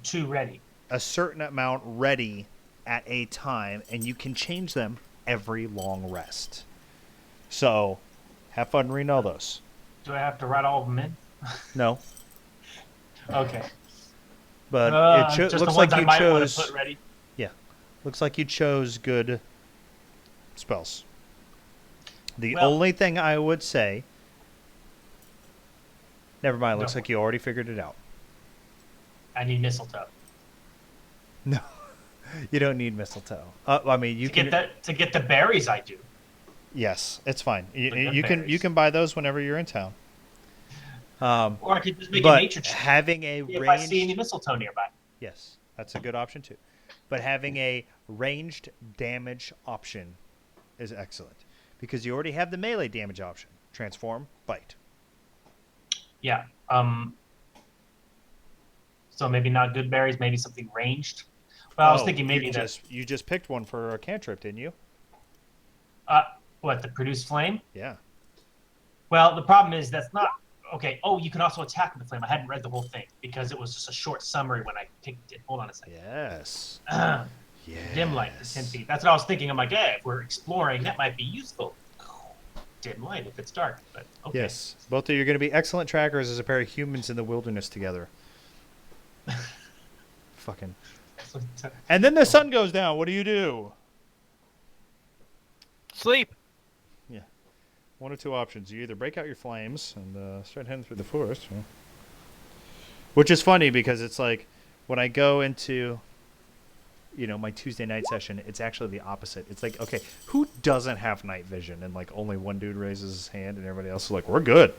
2 ready. a certain amount ready at a time, and you can change them every long rest. So, have fun reading all those. Do I have to write all of them in? No, Okay. but it just the looks ones like I you might want chose. to put ready. Looks like you chose good spells. The Well- only thing I would say. Never mind. Looks No. like you already figured it out. I need mistletoe. No, you don't need mistletoe. I mean, you can. To get the berries, I do. Yes, it's fine. You, The good you can berries. buy those whenever you're in town. Or I could just make a But nature check. having a See if I see any ranged, mistletoe nearby. yes, that's a good option too. But having a ranged damage option is excellent because you already have the melee damage option: transform, bite. Yeah. So maybe not good berries, maybe something ranged. Well, I was thinking maybe you just picked one for a cantrip, didn't you? what, the produce flame? Yeah. Well, the problem is that's not okay. Oh, you can also attack with the flame. I hadn't read the whole thing because it was just a short summary when I picked it. Hold on a second. Yes. Yes. Dim light to 10 feet. That's what I was thinking. I'm like, hey, if we're exploring, that might be useful. Dim light if it's dark, but okay. Yes. Both of you are going to be excellent trackers as a pair of humans in the wilderness together. Fucking. And then the sun goes down. What do you do? Sleep. One of two options. You either break out your flames and start heading through the forest. Which is funny because it's like when I go into, my Tuesday night session, it's actually the opposite. It's like, okay, who doesn't have night vision? And like only one dude raises his hand and everybody else is like, we're good.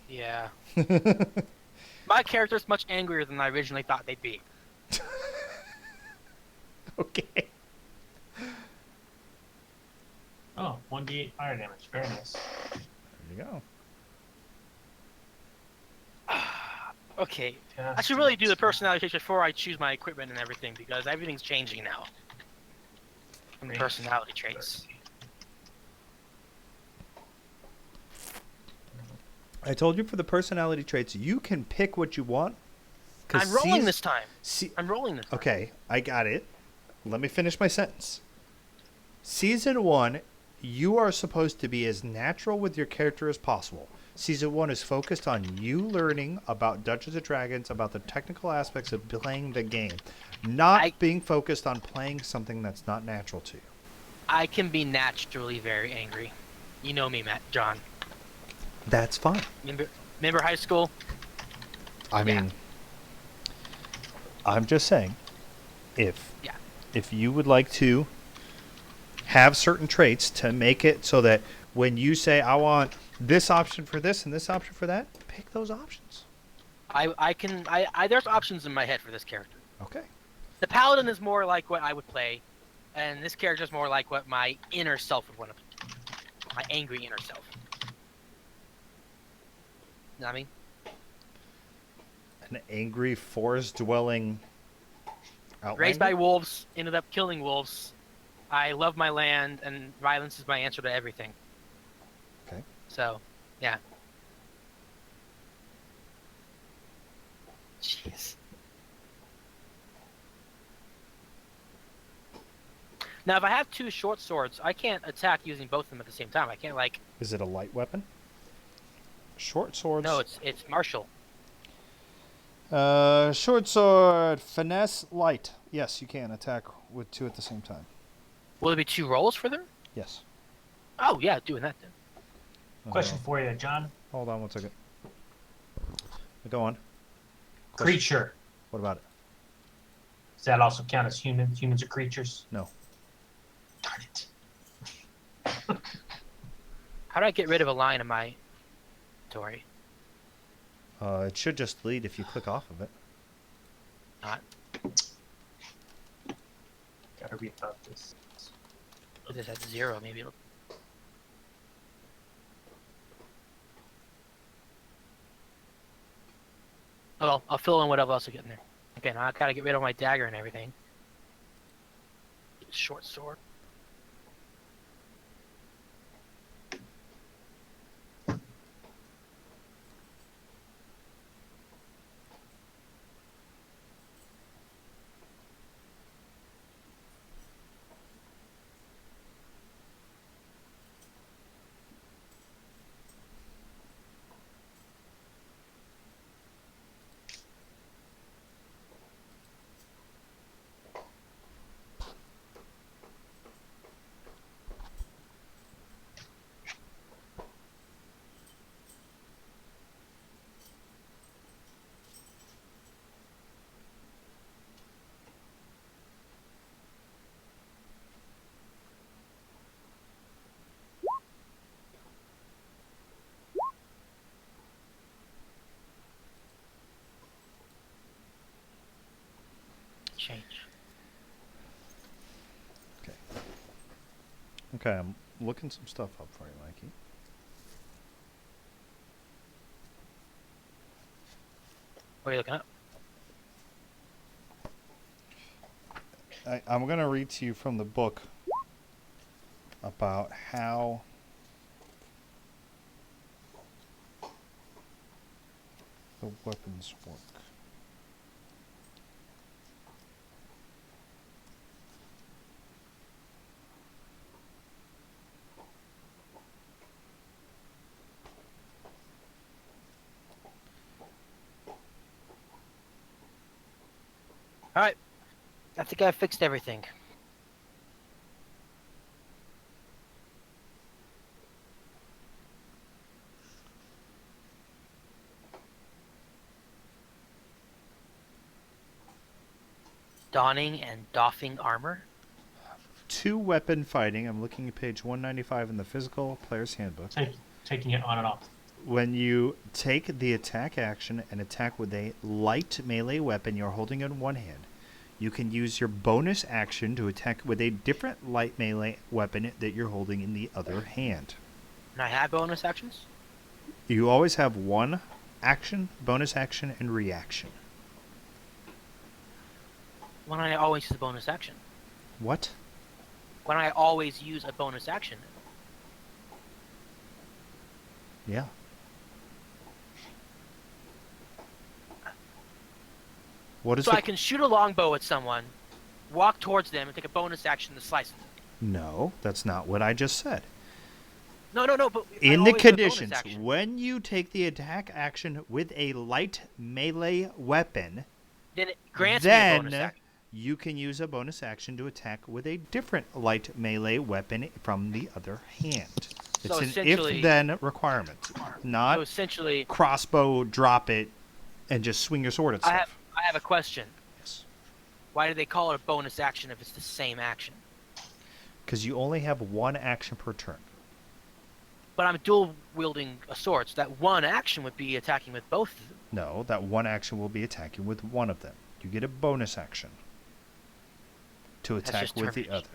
Yeah. My character's much angrier than I originally thought they'd be. Okay. Oh, 1d8 fire damage. Very nice. There you go. Okay. I should really do the personality traits before I choose my equipment and everything because everything's changing now. From the personality traits. I told you for the personality traits, you can pick what you want. 'Cause I'm rolling this time. I'm rolling this time. Okay, I got it. Let me finish my sentence. Season 1, you are supposed to be as natural with your character as possible. Season 1 is focused on you learning about Dungeons and Dragons, about the technical aspects of playing the game, not being focused on playing something that's not natural to you. I can be naturally very angry. You know me, John. That's fine. Remember high school? I mean, I'm just saying, if you would like to have certain traits to make it so that when you say, I want this option for this and this option for that, pick those options. There's options in my head for this character. Okay. The paladin is more like what I would play, and this character is more like what my inner self would want to play. My angry inner self. You know what I mean? An angry forest-dwelling outlander? Raised by wolves, ended up killing wolves. I love my land, and violence is my answer to everything. Okay. So, yeah. Jeez. Now, if I have two short swords, I can't attack using both of them at the same time. I can't, like... Is it a light weapon? Short swords? No, it's martial. Short sword, finesse, light. Yes, you can attack with two at the same time. Will there be two rolls for them? Yes. Oh, yeah, doing that then. Question for you, John. Hold on one second. Go on. Creature. What about it? Does that also count as human? Humans are creatures? No. Darn it. How do I get rid of a line in my inventory? It should just delete if you click off of it. Not. Gotta rethought this. Put this at 0, maybe it'll... Oh, well, I'll fill in whatever else I get in there. Okay, now I gotta get rid of my dagger and everything. Short sword. Change. Okay, I'm looking some stuff up for you, Mikey. What are you looking at? I'm going to read to you from the book about how the weapons work. Alright. I think I fixed everything. Donning and doffing armor. Two weapon fighting. I'm looking at page 195 in the physical player's handbook. Taking it on and off. When you take the attack action and attack with a light melee weapon you're holding in one hand, you can use your bonus action to attack with a different light melee weapon that you're holding in the other hand. And I have bonus actions? You always have one action, bonus action, and reaction. When I always use a bonus action. What? When I always use a bonus action. Yeah. What is So the... I can shoot a longbow at someone, walk towards them, and take a bonus action to slice them. No, that's not what I just said. No. But I In the always do a bonus conditions, action. when you take the attack action with a light melee weapon, Then it grants me a bonus then action. you can use a bonus action to attack with a different light melee weapon from the other hand. It's So an essentially- if-then requirement, not So essentially, crossbow, drop it, and just swing your sword at I stuff. have a question. Yes. Why do they call it a bonus action if it's the same action? Because you only have one action per turn. But I'm dual wielding a sword, so that one action would be attacking with both of them. No, that one action will be attacking with one of them. You get a bonus action to That's attack just with the termage. other.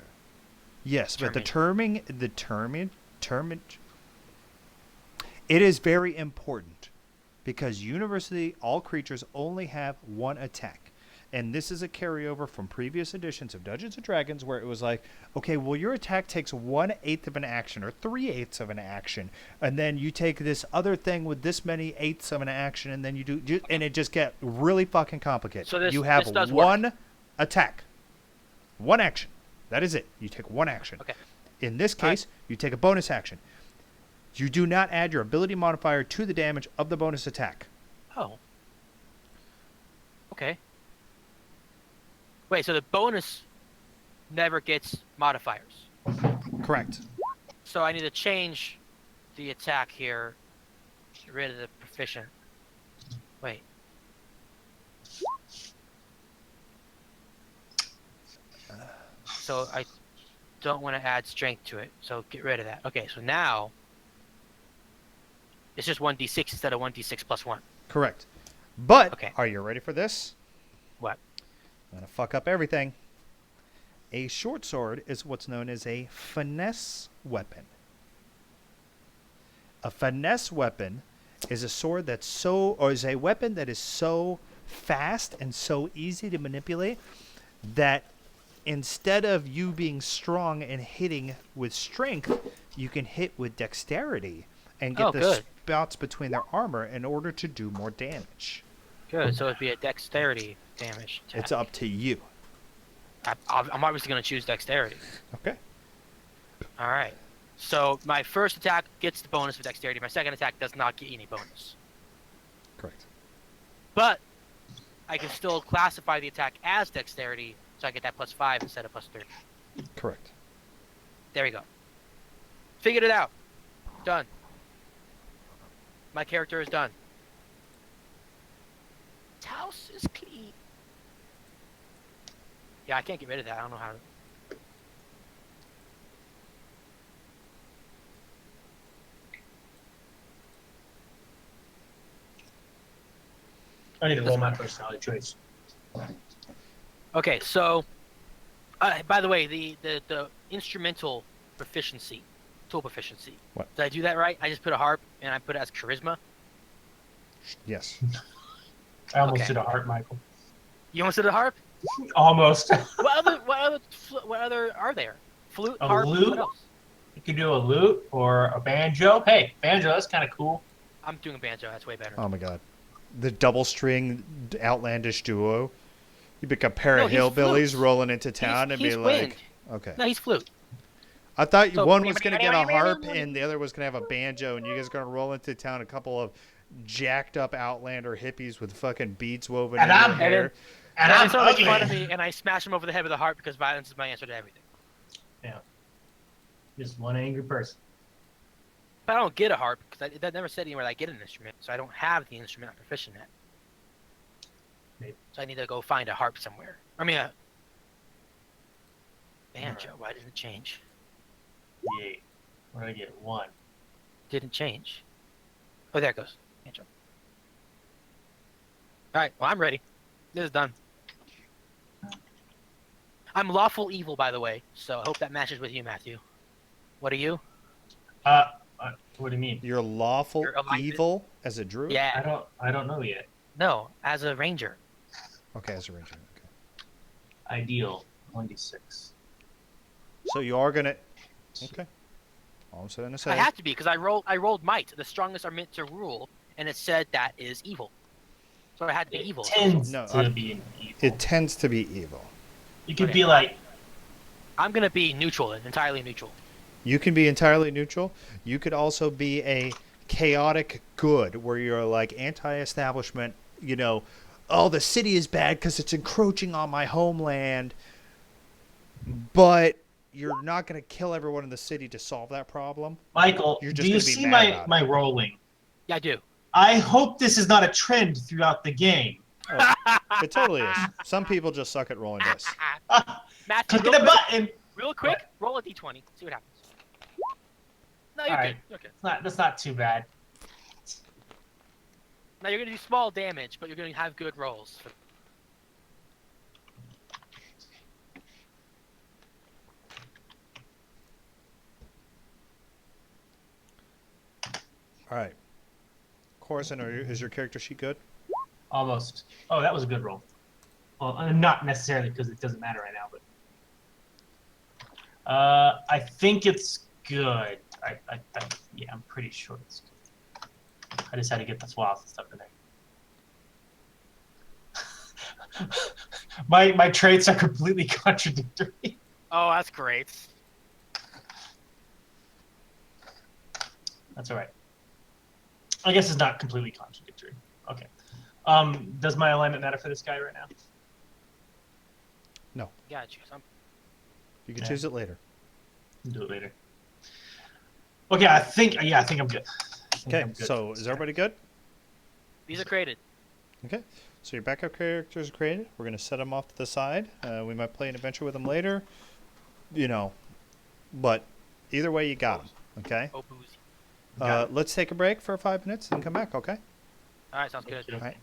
Yes, but the termage, it is very important because universally all creatures only have one attack. And this is a carryover from previous editions of Dungeons and Dragons where it was like, okay, well, your attack takes 1/8 of an action or 3/8 of an action. And then you take this other thing with this many eighths of an action. And then you do, and it just get really fucking complicated. So this- you have this does work. one attack, one action. That is it. You take one action. Okay. In this All right. case, you take a bonus action. You do not add your ability modifier to the damage of the bonus attack. Oh. Okay. Wait, so the bonus never gets modifiers. Correct. So I need to change the attack here. Get rid of the proficient. Wait. So I don't want to add strength to it, so get rid of that. Okay, so now it's just 1d6 instead of 1d6 plus 1. Correct. But Okay. are you ready for this? What? I'm going to fuck up everything. A short sword is what's known as a finesse weapon. A finesse weapon is a sword that's is a weapon that is so fast and so easy to manipulate that instead of you being strong and hitting with strength, you can hit with dexterity and get Oh, the good. spots between their armor in order to do more damage. Good, so it'd be a dexterity damage attack. It's up to you. I'm obviously going to choose dexterity. Okay. All right. So my first attack gets the bonus of dexterity. My second attack does not get any bonus. Correct. But I can still classify the attack as dexterity, so I get that +5 instead of +3. Correct. There we go. Figured it out. Done. My character is done. This house is clean. Yeah, I can't get rid of that. I don't know how to... I need to roll my personality traits. Okay, so... by the way, the instrumental proficiency, tool proficiency. What? Did I do that right? I just put a harp, and I put it as charisma. Yes. I almost Okay. did a heart, Michael. You almost did a harp? Almost. What other are there? Flute, A harp, lute? what else? You could do a lute or a banjo. Hey, banjo, that's kind of cool. I'm doing a banjo. That's way better. Oh my god. The double string outlandish duo. You pick a pair No, of he's hillbillies flute. rolling into town and he's be wind. like, okay. No, he's flute. I thought So- one was going to get a harp and the other was going to have a banjo and you guys are going to roll into town a couple of jacked up outlander hippies with fucking beads woven And in their I'm- hair. And they I'm start making ugly. fun of me, and I smash him over the head with a harp because violence is my answer to everything. Just one angry person. But I don't get a harp because that never said anywhere that I get an instrument, so I don't have the instrument I'm proficient at. Maybe. So I need to go find a harp somewhere. I mean, a banjo. Why didn't it change? Yay. We're gonna get one. Didn't change. Oh, there it goes. Banjo. All right. Well, I'm ready. This is done. I'm lawful evil, by the way, so I hope that matches with you, Matthew. What are you? What do you mean? You're lawful You're elected. evil as a druid? Yeah. I don't know yet. No, as a ranger. Okay, as a ranger. Okay. Ideal 1d6. So you are going to... Okay. All I'm saying to say... I have to be because I rolled might. The strongest are meant to rule, and it said that is evil. So I had to be It evil. tends No, to be an evil. It tends to be evil. You could Okay. be like, I'm gonna be neutral, entirely neutral. You can be entirely neutral. You could also be a chaotic good, where you're like anti-establishment. You know, oh, the city is bad because it's encroaching on my homeland, but you're not going to kill everyone in the city to solve that problem. Michael, You're do just you gonna be see mad my about it. my rolling? Yeah, I do. I hope this is not a trend throughout the game. It totally is. Some people just suck at rolling dice. Matthew, Clicking real a quick, button. real quick, What? roll a d20. See what happens. No, you're All good. right. You're good. That's not too bad. Now you're gonna do small damage, but you're gonna have good rolls. All right. Coruscant, is your character sheet good? Almost. Oh, that was a good roll. Well, not necessarily because it doesn't matter right now, but I think it's good. Yeah, I'm pretty sure it's good. I just had to get the swaths and stuff in there. My traits are completely contradictory. Oh, that's great. That's all right. I guess it's not completely contradictory. Okay. Does my alignment matter for this guy right now? You gotta choose. You can Yeah. choose it later. We'll do it later. Okay, I think I'm good. I think Okay, I'm good so for this is guy. everybody good? These are created. Okay, so your backup characters are created. We're going to set them off to the side. We might play an adventure with them later, you know, but either way, you got them. Okay, Oh, boozy. Got it. let's take a break for 5 minutes and come back. Okay. All right, sounds good. Okay. All right.